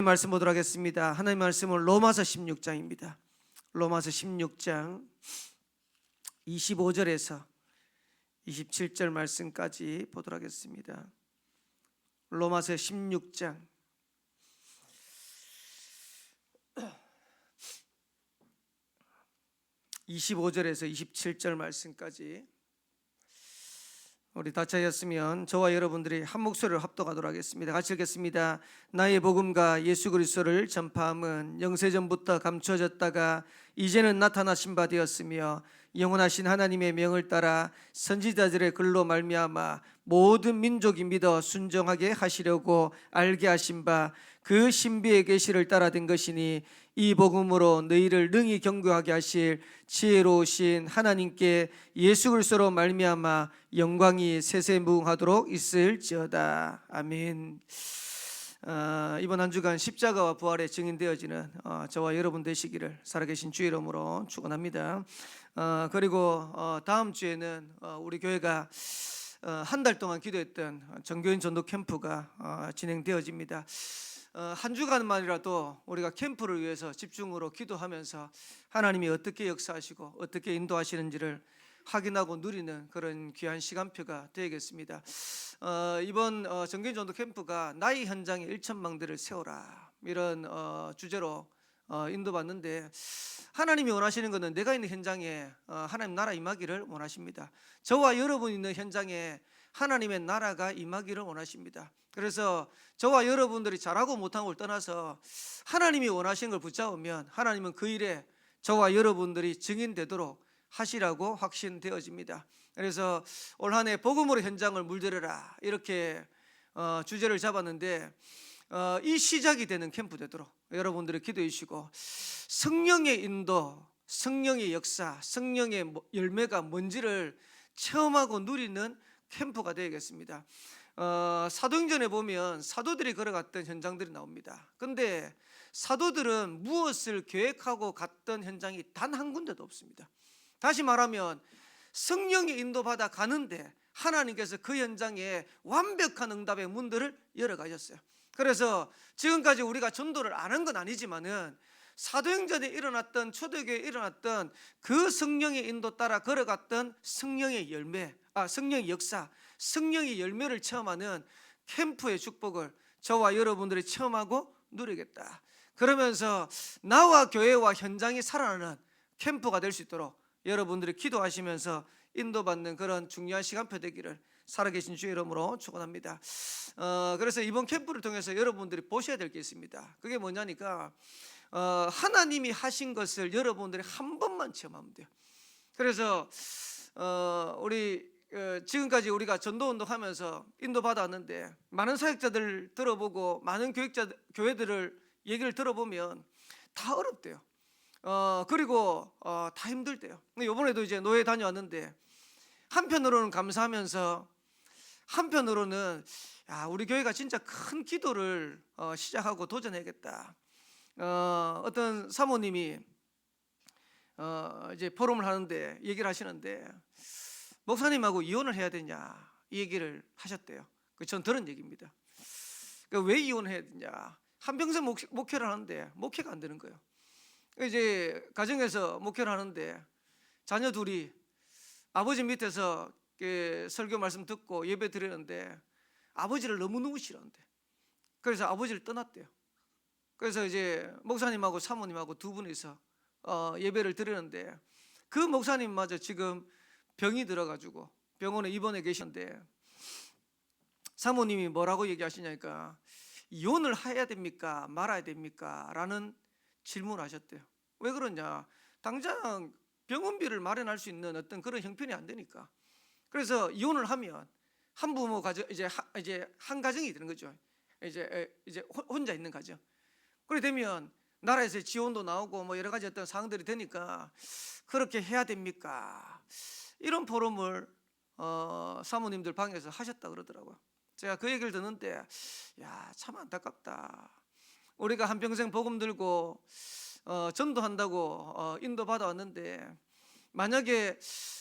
말씀 보도록 하겠습니다. 하나님의 말씀은 로마서 16장입니다. 로마서 16장 25절에서 27절 말씀까지 보도록 하겠습니다. 로마서 16장 25절에서 27절 말씀까지 우리 다 찾았으면 저와 여러분들이 한 목소리로 합독하도록 하겠습니다. 같이 읽겠습니다. 나의 복음과 예수 그리스도를 전파함은 영세전부터 감추어졌다가 이제는 나타나신 바 되었으며 영원하신 하나님의 명을 따라 선지자들의 글로 말미암아 모든 민족이 믿어 순종하게 하시려고 알게 하신 바 그 신비의 계시를 따라 된 것이니 이 복음으로 너희를 능히 경고하게 하실 지혜로우신 하나님께 예수 그리스도로 말미암아 영광이 세세무궁하도록 있을지어다. 아멘. 이번 한 주간 십자가와 부활에 증인되어지는 저와 여러분 되시기를 살아계신 주의 이름으로 축원합니다. 그리고 다음 주에는 우리 교회가 한 달 동안 기도했던 정교인 전도 캠프가 진행되어집니다. 한 주간만이라도 우리가 캠프를 위해서 집중으로 기도하면서 하나님이 어떻게 역사하시고 어떻게 인도하시는지를 확인하고 누리는 그런 귀한 시간표가 되겠습니다. 이번 정교인 전도 캠프가 나의 현장에 1,000망대를 세워라 이런 주제로 인도받는데, 하나님이 원하시는 것은 내가 있는 현장에 하나님 나라 임하기를 원하십니다. 저와 여러분이 있는 현장에 하나님의 나라가 임하기를 원하십니다. 그래서 저와 여러분들이 잘하고 못한 걸 떠나서 하나님이 원하시는 걸 붙잡으면 하나님은 그 일에 저와 여러분들이 증인되도록 하시라고 확신되어집니다. 그래서 올 한 해 복음으로 현장을 물들여라 이렇게 주제를 잡았는데, 이 시작이 되는 캠프 되도록 여러분들이 기도해 주시고, 성령의 인도, 성령의 역사, 성령의 열매가 뭔지를 체험하고 누리는 캠프가 되겠습니다. 사도행전에 보면 사도들이 걸어갔던 현장들이 나옵니다. 근데 사도들은 무엇을 계획하고 갔던 현장이 단 한 군데도 없습니다. 다시 말하면 성령의 인도받아 가는데 하나님께서 그 현장에 완벽한 응답의 문들을 열어가셨어요. 그래서 지금까지 우리가 전도를 안 한 건 아니지만은 사도행전에 일어났던, 초대교회에 일어났던 그 성령의 인도 따라 걸어갔던 성령의 열매, 성령의 역사, 성령의 열매를 체험하는 캠프의 축복을 저와 여러분들이 체험하고 누리겠다. 그러면서 나와 교회와 현장이 살아나는 캠프가 될 수 있도록 여러분들이 기도하시면서 인도받는 그런 중요한 시간표 되기를 살아계신 주의 이름으로 축원합니다. 그래서 이번 캠프를 통해서 여러분들이 보셔야 될 게 있습니다. 그게 뭐냐니까 하나님이 하신 것을 여러분들이 한 번만 체험하면 돼요. 그래서 우리 지금까지 우리가 전도운동하면서 인도받았는데 많은 사역자들 들어보고 많은 교회들을 얘기를 들어보면 다 어렵대요. 그리고 다 힘들대요. 이번에도 이제 노예 다녀왔는데 한편으로는 감사하면서 한편으로는 우리 교회가 진짜 큰 기도를 시작하고 도전해야겠다. 어떤 사모님이 이제 포럼을 하는데 얘기를 하시는데, 목사님하고 이혼을 해야 되냐 이 얘기를 하셨대요. 전 들은 얘기입니다. 왜 이혼을 해야 되냐, 한평생 목회를 하는데 목회가 안 되는 거예요. 이제 가정에서 목회를 하는데 자녀 둘이 아버지 밑에서 설교 말씀 듣고 예배 드리는데 아버지를 너무너무 싫어한대. 그래서 아버지를 떠났대요. 그래서 이제 목사님하고 사모님하고 두 분이서 예배를 드리는데, 그 목사님마저 지금 병이 들어가지고 병원에 입원해 계셨는데, 사모님이 뭐라고 얘기하시냐니까 이혼을 해야 됩니까 말아야 됩니까 라는 질문을 하셨대요. 왜 그러냐, 당장 병원비를 마련할 수 있는 어떤 그런 형편이 안 되니까. 그래서 이혼을 하면 한 부모 가정, 이제 한 가정이 되는 거죠. 이제 혼자 있는 가정. 그렇게 되면 나라에서 지원도 나오고 뭐 여러 가지 어떤 사항들이 되니까 그렇게 해야 됩니까? 이런 포럼을 사모님들 방에서 하셨다 그러더라고요. 제가 그 얘기를 듣는데 참 안타깝다. 우리가 한평생 복음 들고 전도한다고 인도받아 왔는데, 만약에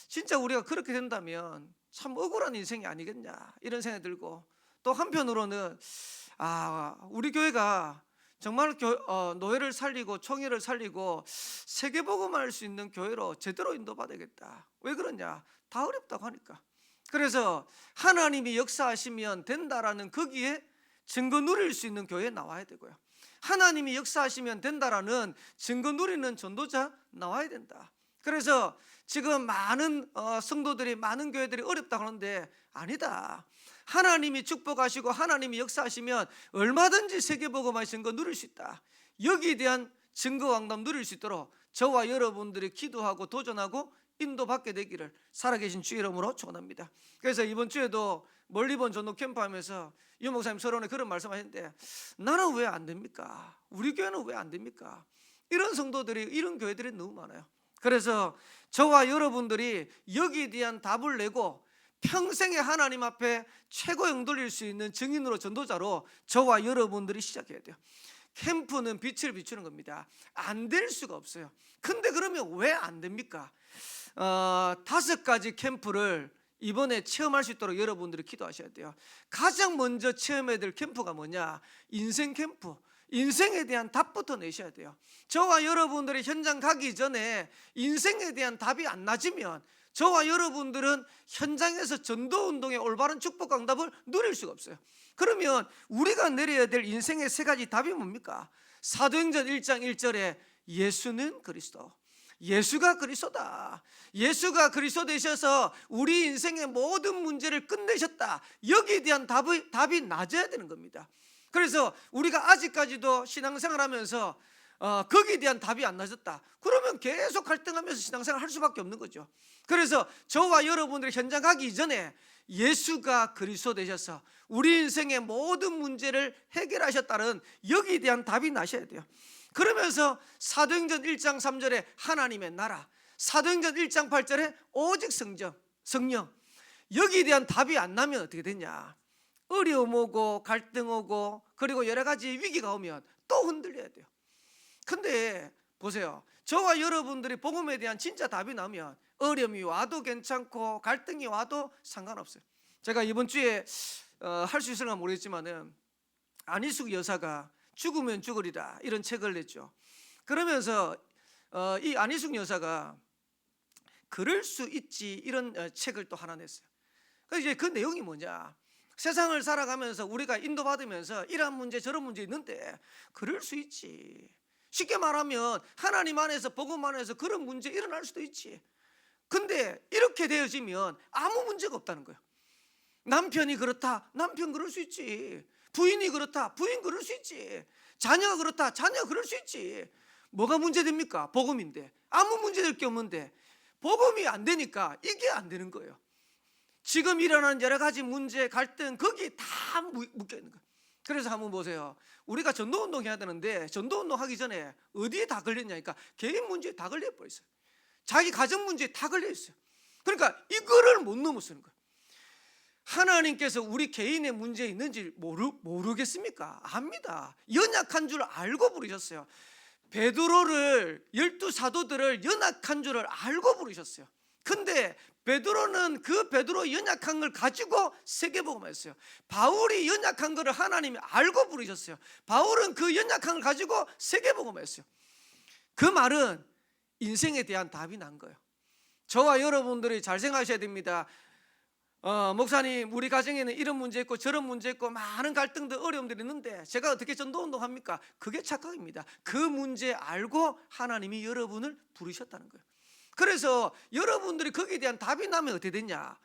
진짜 우리가 그렇게 된다면 참 억울한 인생이 아니겠냐 이런 생각이 들고, 또 한편으로는 우리 교회가 정말 노예를 살리고 총회를 살리고 세계복음을 할 수 있는 교회로 제대로 인도받아야겠다. 왜 그러냐? 다 어렵다고 하니까. 그래서 하나님이 역사하시면 된다라는 거기에 증거 누릴 수 있는 교회에 나와야 되고요. 하나님이 역사하시면 된다라는 증거 누리는 전도자 나와야 된다. 그래서 지금 많은 성도들이, 많은 교회들이 어렵다고 하는데 아니다. 하나님이 축복하시고 하나님이 역사하시면 얼마든지 세계복음의 증거 누릴 수 있다. 여기에 대한 증거 왕답 누릴 수 있도록 저와 여러분들이 기도하고 도전하고 인도받게 되기를 살아계신 주 이름으로 축원합니다. 그래서 이번 주에도 멀리본 전도 캠프 하면서 유 목사님 서론에 그런 말씀하셨는데, 나는 왜 안 됩니까? 우리 교회는 왜 안 됩니까? 이런 성도들이, 이런 교회들이 너무 많아요. 그래서 저와 여러분들이 여기에 대한 답을 내고 평생에 하나님 앞에 최고 영 돌릴 수 있는 증인으로, 전도자로 저와 여러분들이 시작해야 돼요. 캠프는 빛을 비추는 겁니다. 안 될 수가 없어요. 근데 그러면 왜 안 됩니까? 5가지 캠프를 이번에 체험할 수 있도록 여러분들이 기도하셔야 돼요. 가장 먼저 체험해야 될 캠프가 뭐냐? 인생 캠프. 인생에 대한 답부터 내셔야 돼요. 저와 여러분들이 현장 가기 전에 인생에 대한 답이 안 나지면 저와 여러분들은 현장에서 전도운동의 올바른 축복 응답을 누릴 수가 없어요. 그러면 우리가 내려야 될 인생의 3가지 답이 뭡니까? 사도행전 1장 1절에 예수는 그리스도, 예수가 그리스도다, 예수가 그리스도 되셔서 우리 인생의 모든 문제를 끝내셨다. 여기에 대한 답이 낮아야 되는 겁니다. 그래서 우리가 아직까지도 신앙생활 하면서 거기에 대한 답이 안 나졌다. 그러면 계속 갈등하면서 신앙생활 할 수밖에 없는 거죠. 그래서 저와 여러분들이 현장 가기 이전에 예수가 그리스도 되셔서 우리 인생의 모든 문제를 해결하셨다는 여기에 대한 답이 나셔야 돼요. 그러면서 사도행전 1장 3절에 하나님의 나라, 사도행전 1장 8절에 오직 성령, 여기에 대한 답이 안 나면 어떻게 되냐? 어려움 오고 갈등 오고 그리고 여러 가지 위기가 오면 또 흔들려야 돼요. 근데 보세요, 저와 여러분들이 복음에 대한 진짜 답이 나면 어려움이 와도 괜찮고 갈등이 와도 상관없어요. 제가 이번 주에 할 수 있을까 모르겠지만은 안희숙 여사가 죽으면 죽으리라 이런 책을 냈죠. 그러면서 이 안희숙 여사가 그럴 수 있지 이런 책을 또 하나 냈어요. 그래서 이제 그 내용이 뭐냐? 세상을 살아가면서 우리가 인도받으면서 이런 문제 저런 문제 있는데 그럴 수 있지. 쉽게 말하면 하나님 안에서, 복음 안에서 그런 문제 일어날 수도 있지. 근데 이렇게 되어지면 아무 문제가 없다는 거예요. 남편이 그렇다, 남편 그럴 수 있지. 부인이 그렇다, 부인 그럴 수 있지. 자녀가 그렇다, 자녀 그럴 수 있지. 뭐가 문제됩니까? 복음인데. 아무 문제될 게 없는데 복음이 안 되니까 이게 안 되는 거예요. 지금 일어나는 여러 가지 문제, 갈등, 거기에 다 묶여 있는 거예요. 그래서 한번 보세요. 우리가 전도운동 해야 되는데 전도운동 하기 전에 어디에 다 걸렸냐니까 개인 문제에 다 걸려버렸어요. 자기 가정 문제에 다 걸려있어요. 그러니까 이거를 못 넘어서는 거예요. 하나님께서 우리 개인의 문제 있는지 모르겠습니까? 압니다. 연약한 줄 알고 부르셨어요. 베드로를, 12사도들을 연약한 줄 알고 부르셨어요. 근데 베드로는 그 베드로 연약한 걸 가지고 세계복음했어요. 바울이 연약한 것을 하나님이 알고 부르셨어요. 바울은 그 연약한 걸 가지고 세계복음했어요. 그 말은 인생에 대한 답이 난 거예요. 저와 여러분들이 잘 생각하셔야 됩니다. 목사님, 우리 가정에는 이런 문제 있고 저런 문제 있고 많은 갈등들, 어려움들이 있는데 제가 어떻게 전도운동 합니까? 그게 착각입니다. 그 문제 알고 하나님이 여러분을 부르셨다는 거예요. 그래서 여러분들이 거기에 대한 답이 나면 어떻게 되냐?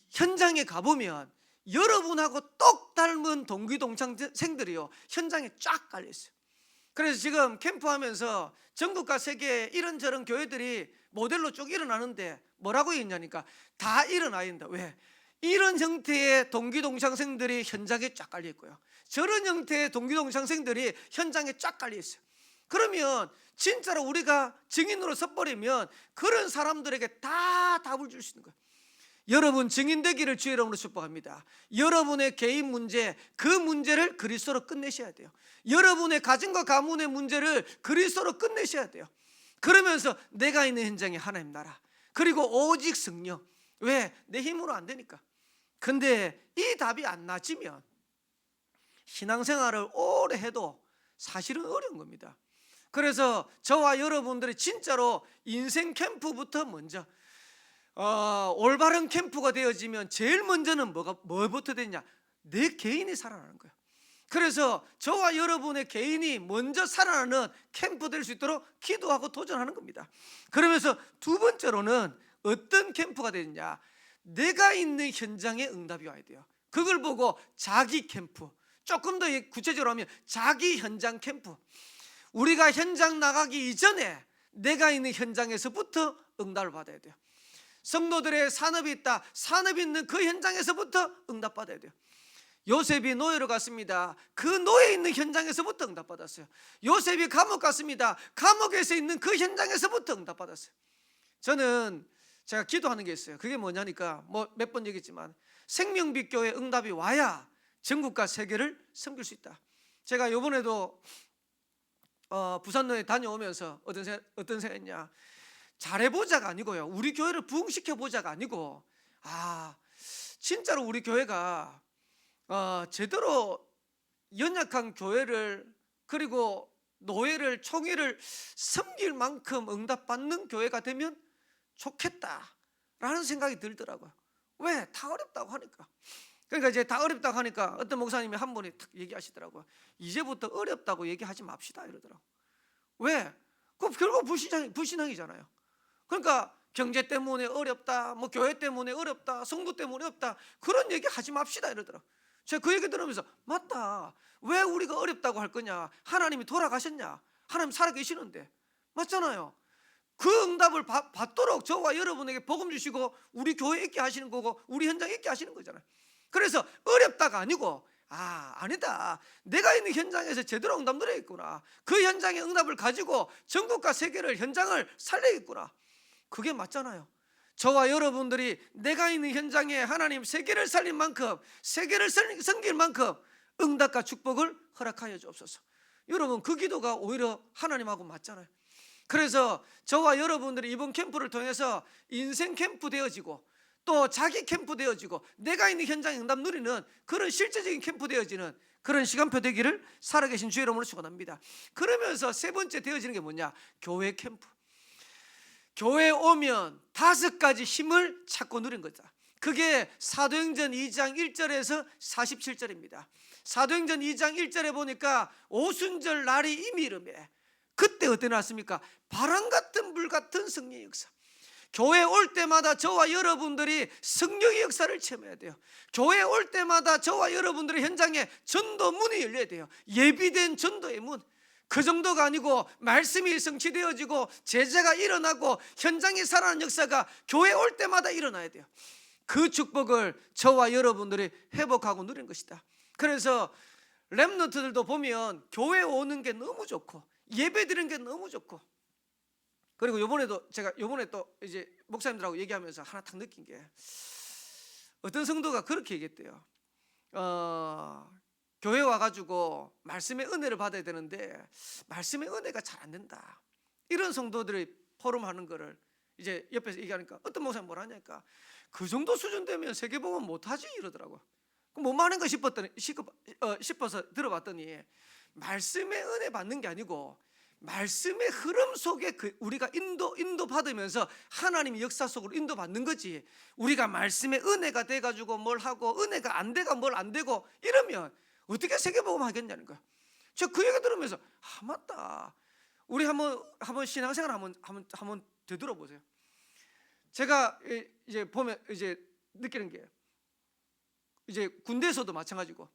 현장에 가보면 여러분하고 똑 닮은 동기동창생들이요 현장에 쫙 깔려있어요. 그래서 지금 캠프하면서 전국과 세계 이런저런 교회들이 모델로 쭉 일어나는데 뭐라고 했냐니까 다 일어나야 된다. 왜? 이런 형태의 동기동창생들이 현장에 쫙 깔려있고요, 저런 형태의 동기동창생들이 현장에 쫙 깔려있어요. 그러면 진짜로 우리가 증인으로 섰버리면 그런 사람들에게 다 답을 줄 수 있는 거예요. 여러분 증인 되기를 주의 이름으로 축복합니다. 여러분의 개인 문제, 그 문제를 그리스도로 끝내셔야 돼요. 여러분의 가정과 가문의 문제를 그리스도로 끝내셔야 돼요. 그러면서 내가 있는 현장에 하나님 나라, 그리고 오직 성령. 왜? 내 힘으로 안 되니까. 근데 이 답이 안 나지면 신앙생활을 오래 해도 사실은 어려운 겁니다. 그래서 저와 여러분들이 진짜로 인생 캠프부터 먼저 올바른 캠프가 되어지면 제일 먼저는 뭐부터 되냐? 내 개인이 살아나는 거예요. 그래서 저와 여러분의 개인이 먼저 살아나는 캠프 될 수 있도록 기도하고 도전하는 겁니다. 그러면서 두 번째로는 어떤 캠프가 되느냐? 내가 있는 현장에 응답이 와야 돼요. 그걸 보고 자기 캠프, 조금 더 구체적으로 하면 자기 현장 캠프. 우리가 현장 나가기 이전에 내가 있는 현장에서부터 응답을 받아야 돼요. 성도들의 산업이 있다. 산업이 있는 그 현장에서부터 응답받아야 돼요. 요셉이 노예로 갔습니다. 그 노예 있는 현장에서부터 응답받았어요. 요셉이 감옥 갔습니다. 감옥에서 있는 그 현장에서부터 응답받았어요. 제가 기도하는 게 있어요. 그게 뭐냐니까 몇 번 얘기했지만 생명빛 교회 응답이 와야 전국과 세계를 섬길 수 있다. 제가 이번에도 부산로에 다녀오면서 어떤 생각했냐, 잘해보자가 아니고요, 우리 교회를 부흥시켜보자가 아니고, 진짜로 우리 교회가 제대로 연약한 교회를, 그리고 노예를, 총회를 섬길 만큼 응답받는 교회가 되면 좋겠다라는 생각이 들더라고요. 왜? 다 어렵다고 하니까. 그러니까 이제 다 어렵다고 하니까 어떤 목사님이 한 분이 탁 얘기하시더라고요. 이제부터 어렵다고 얘기하지 맙시다 이러더라고요. 왜? 그 결국 불신앙이잖아요. 그러니까 경제 때문에 어렵다, 교회 때문에 어렵다, 성도 때문에 어렵다, 그런 얘기 하지 맙시다 이러더라고요. 제가 그 얘기 들으면서 맞다. 왜 우리가 어렵다고 할 거냐? 하나님이 돌아가셨냐? 하나님 살아계시는데. 맞잖아요. 그 응답을 받도록 저와 여러분에게 복음 주시고 우리 교회에 있게 하시는 거고 우리 현장에 있게 하시는 거잖아요. 그래서 어렵다가 아니고 아니다, 내가 있는 현장에서 제대로 응답 누려야겠구나, 그 현장의 응답을 가지고 전국과 세계를, 현장을 살려야겠구나. 그게 맞잖아요. 저와 여러분들이 내가 있는 현장에 하나님 세계를 살릴 만큼, 세계를 섬길 만큼 응답과 축복을 허락하여 주옵소서. 여러분, 그 기도가 오히려 하나님하고 맞잖아요. 그래서 저와 여러분들이 이번 캠프를 통해서 인생 캠프 되어지고 또 자기 캠프 되어지고 내가 있는 현장에 응답 누리는 그런 실제적인 캠프 되어지는 그런 시간표 되기를 살아계신 주의 이름으로 축원합니다. 그러면서 세 번째 되어지는 게 뭐냐? 교회 캠프. 교회에 오면 5가지 힘을 찾고 누린 거다. 그게 사도행전 2장 1절에서 47절입니다. 사도행전 2장 1절에 보니까 오순절 날이 이미 이르매, 그때 어떻게 나왔습니까? 바람 같은 불 같은 성령의 역사. 교회 올 때마다 저와 여러분들이 성령의 역사를 체험해야 돼요. 교회 올 때마다 저와 여러분들의 현장에 전도 문이 열려야 돼요. 예비된 전도의 문. 그 정도가 아니고 말씀이 성취되어지고 제자가 일어나고 현장에 살아나는 역사가 교회 올 때마다 일어나야 돼요. 그 축복을 저와 여러분들이 회복하고 누린 것이다. 그래서 렘넌트들도 보면 교회 오는 게 너무 좋고 예배 드리는 게 너무 좋고, 그리고 요번에 또 이제 목사님들하고 얘기하면서 하나 딱 느낀 게, 어떤 성도가 그렇게 얘기했대요. 교회 와가지고 말씀의 은혜를 받아야 되는데 말씀의 은혜가 잘 안 된다. 이런 성도들이 포럼하는 거를 이제 옆에서 얘기하니까 어떤 목사님 뭐라 하냐니까, 그 정도 수준 되면 세계복음 못하지 이러더라고요. 그럼 뭐 많은 거 싶어서 들어봤더니, 말씀의 은혜 받는 게 아니고 말씀의 흐름 속에 우리가 인도 받으면서 하나님의 역사 속으로 인도 받는 거지, 우리가 말씀의 은혜가 돼가지고 뭘 하고 은혜가 안 돼가 뭘 안 되고 이러면 어떻게 세계복음 하겠냐는 거야. 저 그 얘기 들으면서 맞다. 우리 한번 신앙생활 한번 되돌아보세요. 제가 이제 보면 이제 느끼는 게, 이제 군대에서도 마찬가지고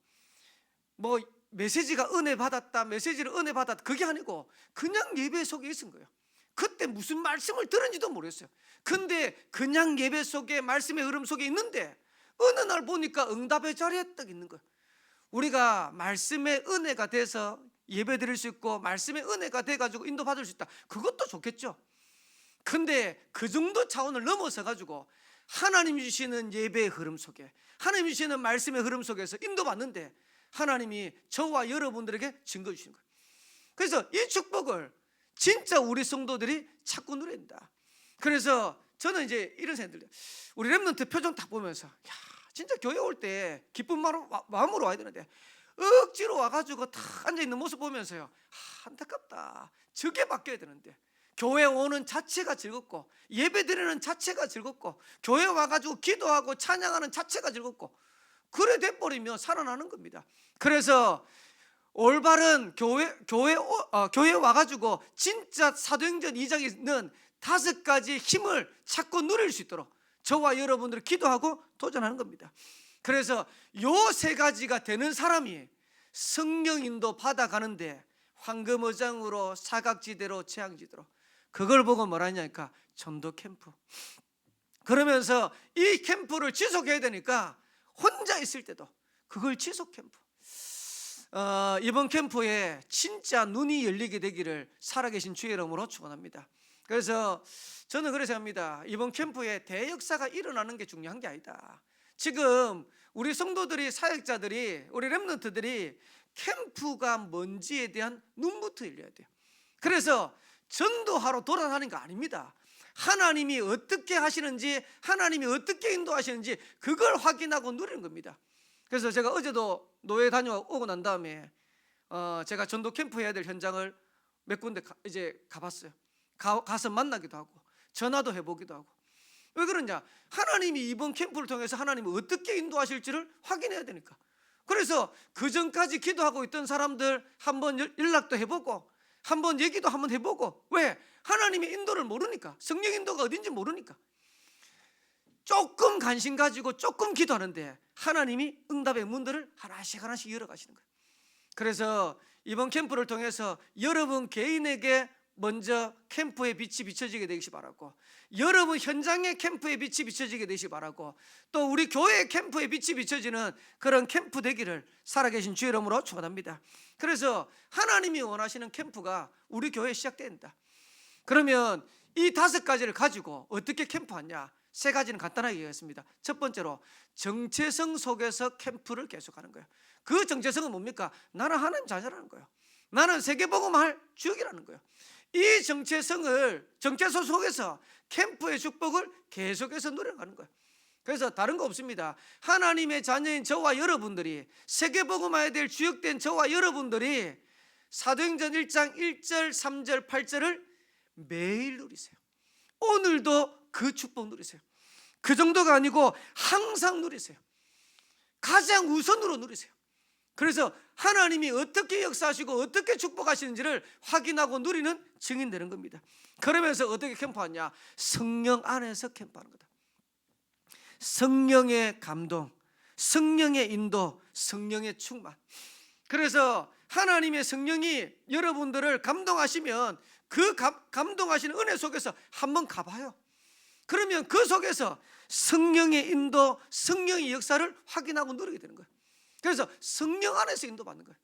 메시지가 은혜 받았다, 메시지를 은혜 받았다, 그게 아니고 그냥 예배 속에 있은 거예요. 그때 무슨 말씀을 들은지도 모르겠어요. 근데 그냥 예배 속에 말씀의 흐름 속에 있는데 어느 날 보니까 응답의 자리에 딱 있는 거예요. 우리가 말씀의 은혜가 돼서 예배 드릴 수 있고 말씀의 은혜가 돼가지고 인도받을 수 있다, 그것도 좋겠죠. 근데 그 정도 차원을 넘어서 가지고 하나님 주시는 예배의 흐름 속에, 하나님 주시는 말씀의 흐름 속에서 인도받는데 하나님이 저와 여러분들에게 증거 주시는 거예요. 그래서 이 축복을 진짜 우리 성도들이 찾고 누려야 된다. 그래서 저는 이제 이런 생각이 들어요. 우리 렘넌트 표정 딱 보면서 진짜 교회 올 때 기쁜 마음으로 와야 되는데 억지로 와가지고 다 앉아있는 모습 보면서요, 안타깝다, 저게 바뀌어야 되는데, 교회 오는 자체가 즐겁고 예배 드리는 자체가 즐겁고 교회 와가지고 기도하고 찬양하는 자체가 즐겁고 그래 돼버리면 살아나는 겁니다. 그래서 올바른 교회 와가지고 진짜 사도행전 2장에 있는 5가지 힘을 찾고 누릴 수 있도록 저와 여러분들이 기도하고 도전하는 겁니다. 그래서 요 3가지가 되는 사람이 성령 인도 받아가는데 황금어장으로 사각지대로 재앙지대로, 그걸 보고 뭐라 했냐니까 전도 캠프. 그러면서 이 캠프를 지속해야 되니까 혼자 있을 때도 그걸 지속 캠프. 이번 캠프에 진짜 눈이 열리게 되기를 살아계신 주의 이름으로 축원합니다. 그래서 저는 그래서 합니다. 이번 캠프에 대역사가 일어나는 게 중요한 게 아니다. 지금 우리 성도들이, 사역자들이, 우리 렘넌트들이 캠프가 뭔지에 대한 눈부터 열려야 돼요. 그래서 전도하러 돌아다니는 거 아닙니다. 하나님이 어떻게 하시는지, 하나님이 어떻게 인도하시는지 그걸 확인하고 누리는 겁니다. 그래서 제가 어제도 노예 다녀오고 난 다음에 제가 전도 캠프 해야 될 현장을 몇 군데 이제 가봤어요. 가서 만나기도 하고 전화도 해보기도 하고. 왜 그러냐? 하나님이 이번 캠프를 통해서 하나님이 어떻게 인도하실지를 확인해야 되니까. 그래서 그 전까지 기도하고 있던 사람들 한번 연락도 해보고 한번 얘기도 한번 해보고. 왜? 하나님의 인도를 모르니까. 성령 인도가 어딘지 모르니까. 조금 관심 가지고 조금 기도하는데 하나님이 응답의 문들을 하나씩 하나씩 열어가시는 거예요. 그래서 이번 캠프를 통해서 여러분 개인에게 먼저 캠프의 빛이 비춰지게 되시기 바라고, 여러분 현장의 캠프의 빛이 비춰지게 되시기 바라고, 또 우리 교회의 캠프의 빛이 비춰지는 그런 캠프 되기를 살아계신 주의 이름으로 축원합니다. 그래서 하나님이 원하시는 캠프가 우리 교회에 시작된다. 그러면 이 5가지를 가지고 어떻게 캠프하냐? 3가지는 간단하게 얘기했습니다. 첫 번째로 정체성 속에서 캠프를 계속하는 거예요. 그 정체성은 뭡니까? 나는 하나님 자녀라는 거예요. 나는 세계복음할 주역이라는 거예요. 이 정체성 속에서 캠프의 축복을 계속해서 누려가는 거예요. 그래서 다른 거 없습니다. 하나님의 자녀인 저와 여러분들이, 세계복음화해야 될 주역된 저와 여러분들이 사도행전 1장 1절 3절 8절을 매일 누리세요. 오늘도 그 축복 누리세요. 그 정도가 아니고 항상 누리세요. 가장 우선으로 누리세요. 그래서 하나님이 어떻게 역사하시고 어떻게 축복하시는지를 확인하고 누리는 증인 되는 겁니다. 그러면서 어떻게 캠프하냐? 성령 안에서 캠프하는 거다. 성령의 감동, 성령의 인도, 성령의 충만. 그래서 하나님의 성령이 여러분들을 감동하시면 그 감동하시는 은혜 속에서 한번 가봐요. 그러면 그 속에서 성령의 인도, 성령의 역사를 확인하고 누리게 되는 거예요. 그래서 성령 안에서 인도받는 거예요.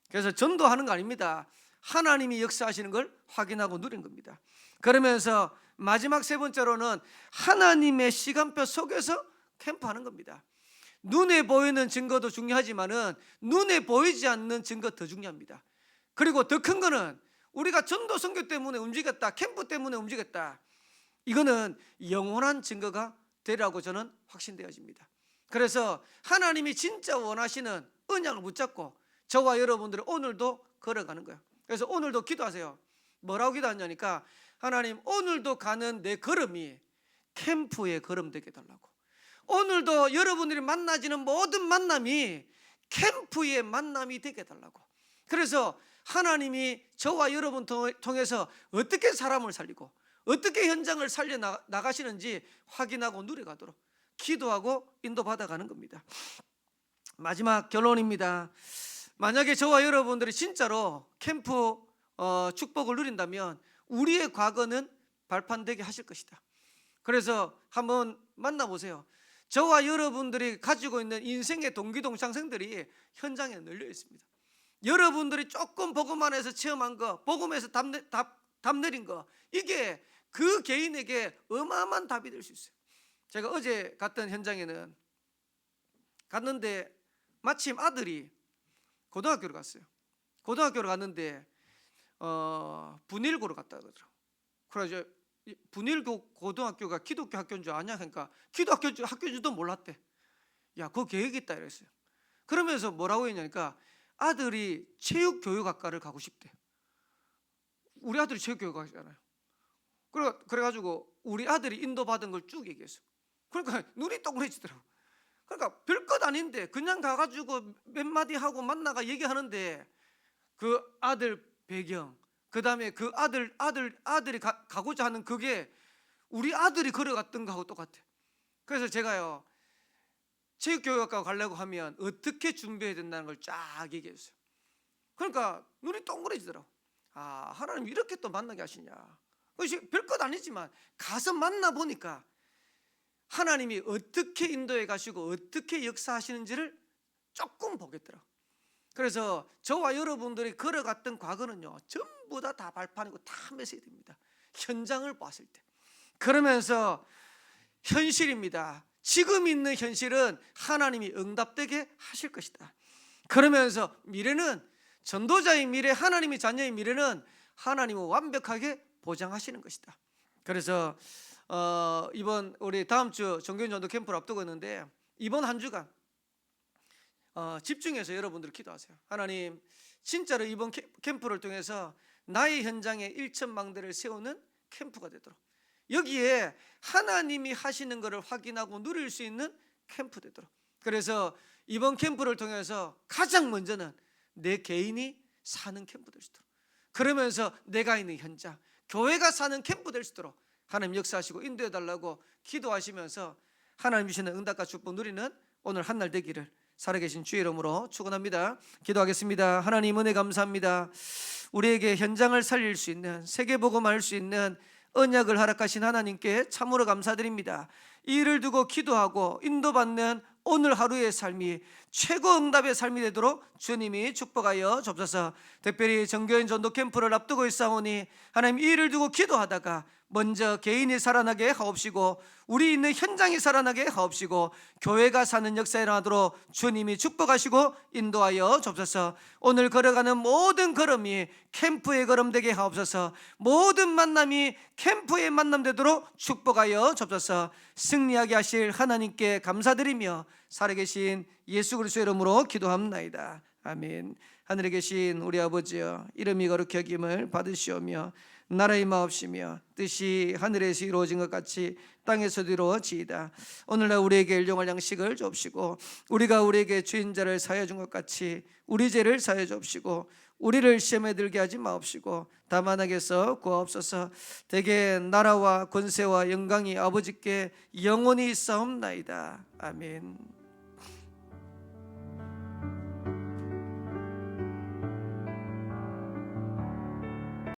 그래서 전도하는 거 아닙니다. 하나님이 역사하시는 걸 확인하고 누린 겁니다. 그러면서 마지막 3번째로는 하나님의 시간표 속에서 캠프하는 겁니다. 눈에 보이는 증거도 중요하지만은 눈에 보이지 않는 증거 더 중요합니다. 그리고 더 큰 거는 우리가 전도 선교 때문에 움직였다, 캠프 때문에 움직였다, 이거는 영원한 증거가 되리라고 저는 확신되어집니다. 그래서 하나님이 진짜 원하시는 언약을 붙잡고 저와 여러분들은 오늘도 걸어가는 거예요. 그래서 오늘도 기도하세요. 뭐라고 기도하냐니까, 하나님 오늘도 가는 내 걸음이 캠프의 걸음 되게 해달라고. 오늘도 여러분들이 만나지는 모든 만남이 캠프의 만남이 되게 해달라고. 그래서 하나님이 저와 여러분 통해서 어떻게 사람을 살리고 어떻게 현장을 살려 나가시는지 확인하고 누려가도록 기도하고 인도받아가는 겁니다. 마지막 결론입니다. 만약에 저와 여러분들이 진짜로 캠프 축복을 누린다면 우리의 과거는 발판되게 하실 것이다. 그래서 한번 만나보세요. 저와 여러분들이 가지고 있는 인생의 동기동창생들이 현장에 널려 있습니다. 여러분들이 조금 복음 안에서 체험한 거, 복음에서 답 내린 거, 이게 그 개인에게 어마어마한 답이 될 수 있어요. 제가 어제 갔던 현장에는 갔는데 마침 아들이 고등학교를 갔어요. 고등학교를 갔는데 분일고를 갔다 그러더라고요. 그래서 분일고 고등학교가 기독교 학교인 줄 아냐? 그러니까 기독교 학교인 줄도 몰랐대. 야, 그거 계획이 있다 이랬어요. 그러면서 뭐라고 했냐니까, 아들이 체육교육학과를 가고 싶대요. 우리 아들이 체육교육학과잖아요. 그래가지고 우리 아들이 인도받은 걸 쭉 얘기했어요. 그러니까 눈이 동그래지더라고. 그러니까 별것 아닌데 그냥 가가지고 몇 마디 하고 만나가 얘기하는데 그 아들 배경, 그 다음에 그 아들이 가고자 하는 그게 우리 아들이 걸어갔던 거하고 똑같아. 그래서 제가요, 체육교육학과 가려고 하면 어떻게 준비해야 된다는 걸 쫙 얘기했어요. 그러니까 눈이 동그래지더라고. 아, 하나님 이렇게 또 만나게 하시냐. 그것이 별것 아니지만 가서 만나보니까 하나님이 어떻게 인도해 가시고 어떻게 역사하시는지를 조금 보겠더라고. 그래서 저와 여러분들이 걸어갔던 과거는요, 전부 다 발판이고 다 메시지입니다. 현장을 봤을 때. 그러면서 현실입니다. 지금 있는 현실은 하나님이 응답되게 하실 것이다. 그러면서 미래는, 전도자의 미래, 하나님의 자녀의 미래는 하나님은 완벽하게 보장하시는 것이다. 그래서 이번 우리 다음 주 정교인 전도 캠프를 앞두고 있는데, 이번 한 주간 집중해서 여러분들 기도하세요. 하나님, 진짜로 이번 캠프를 통해서 나의 현장에 1,000망대를 세우는 캠프가 되도록, 여기에 하나님이 하시는 것을 확인하고 누릴 수 있는 캠프 되도록. 그래서 이번 캠프를 통해서 가장 먼저는 내 개인이 사는 캠프 될 수 있도록, 그러면서 내가 있는 현장, 교회가 사는 캠프 될 수 있도록 하나님 역사하시고 인도해 달라고 기도하시면서 하나님 주시는 응답과 축복 누리는 오늘 한날 되기를 살아계신 주의 이름으로 축원합니다. 기도하겠습니다. 하나님, 은혜 감사합니다. 우리에게 현장을 살릴 수 있는, 세계복음할 수 있는 언약을 허락하신 하나님께 참으로 감사드립니다. 이 일을 두고 기도하고 인도받는 오늘 하루의 삶이 최고 응답의 삶이 되도록 주님이 축복하여 주옵소서. 특별히 정교인 전도 캠프를 앞두고 있사오니 하나님, 이 일을 두고 기도하다가 먼저 개인이 살아나게 하옵시고 우리 있는 현장이 살아나게 하옵시고 교회가 사는 역사에 일어나도록 주님이 축복하시고 인도하여 주옵소서. 오늘 걸어가는 모든 걸음이 캠프의 걸음 되게 하옵소서. 모든 만남이 캠프의 만남 되도록 축복하여 주옵소서. 승리하게 하실 하나님께 감사드리며 살아계신 예수 그리스도의 이름으로 기도합나이다. 아멘. 하늘에 계신 우리 아버지여, 이름이 거룩히 여김을 받으시오며 나라의 마옵시며 뜻이 하늘에서 이루어진 것 같이 땅에서도 이루어지이다. 오늘날 우리에게 일용할 양식을 주옵시고 우리가 우리에게 주인자를 사하여 준 것 같이 우리 죄를 사하여 주옵시고 우리를 시험에 들게 하지 마옵시고 다만 악에서 구하옵소서. 대개 나라와 권세와 영광이 아버지께 영원히 있사옵나이다. 아멘.